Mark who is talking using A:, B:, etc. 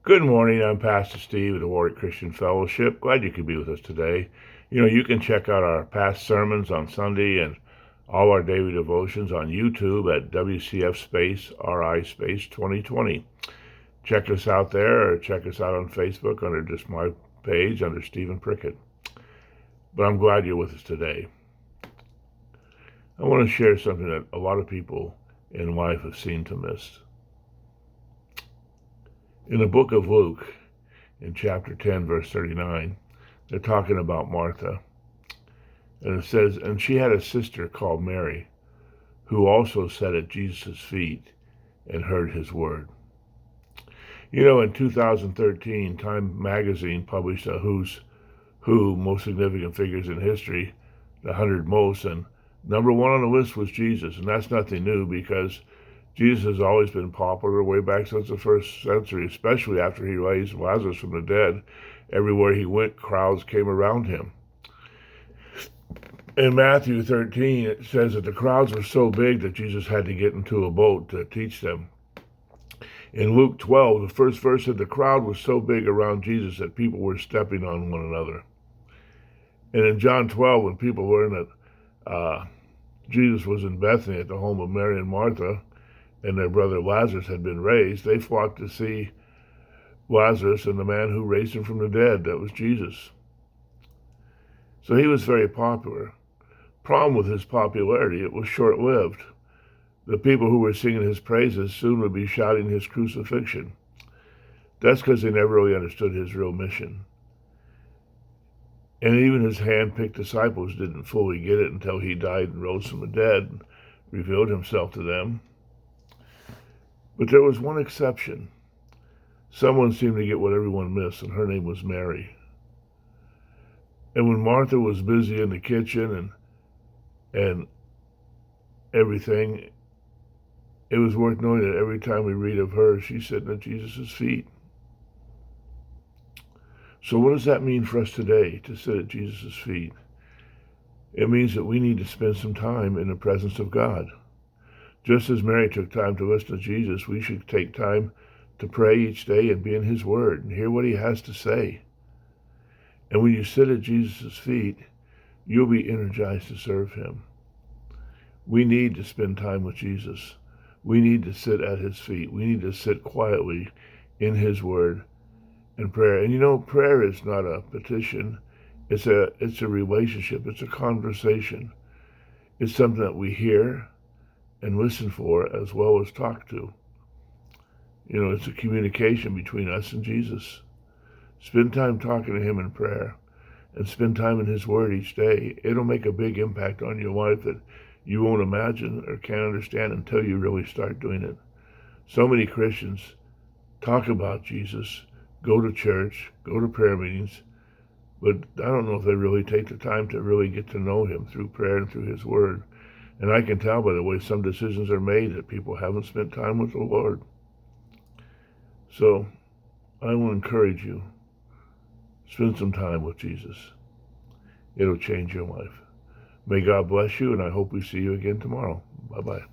A: Good morning. I'm Pastor Steve of the Warwick Christian Fellowship. Glad you could be with us today. You can check out our past sermons on Sunday and all our daily devotions on YouTube at WCF space RI space 2020. Check us out there or check us out on Facebook under just my page under Stephen Prickett. But I'm glad you're with us today. I want to share something that a lot of people in life have seemed to miss. In the book of Luke, in chapter 10, verse 39, they're talking about Martha. And it says, and she had a sister called Mary, who also sat at Jesus' feet and heard his word. In 2013, Time magazine published a who's who most significant figures in history, the 100 most, and number one on the list was Jesus. And that's nothing new because Jesus has always been popular way back since the first century, especially after he raised Lazarus from the dead. Everywhere he went, crowds came around him. In Matthew 13, it says that the crowds were so big that Jesus had to get into a boat to teach them. In Luke 12, the first verse said the crowd was so big around Jesus that people were stepping on one another. And in John 12, when people learned that Jesus was in Bethany at the home of Mary and Martha, and their brother Lazarus had been raised, they flocked to see Lazarus and the man who raised him from the dead. That was Jesus. So he was very popular. Problem with his popularity, it was short-lived. The people who were singing his praises soon would be shouting his crucifixion. That's because they never really understood his real mission. And even his hand-picked disciples didn't fully get it until he died and rose from the dead and revealed himself to them. But there was one exception. Someone seemed to get what everyone missed, and her name was Mary. And when Martha was busy in the kitchen and everything, it was worth knowing that every time we read of her, she's sitting at Jesus' feet. So what does that mean for us today, to sit at Jesus' feet? It means that we need to spend some time in the presence of God. Just as Mary took time to listen to Jesus, we should take time to pray each day and be in his word and hear what he has to say. And when you sit at Jesus' feet, you'll be energized to serve him. We need to spend time with Jesus. We need to sit at his feet. We need to sit quietly in his word and prayer. And prayer is not a petition. It's a relationship. It's a conversation. It's something that we hear and listen for as well as talk to. It's a communication between us and Jesus. Spend time talking to him in prayer and spend time in his word each day. It'll make a big impact on your life that you won't imagine or can't understand until you really start doing it. So many Christians talk about Jesus, go to church, go to prayer meetings, but I don't know if they really take the time to really get to know him through prayer and through his word. And I can tell by the way some decisions are made that people haven't spent time with the Lord. So I will encourage you, spend some time with Jesus. It'll change your life. May God bless you, and I hope we see you again tomorrow. Bye-bye.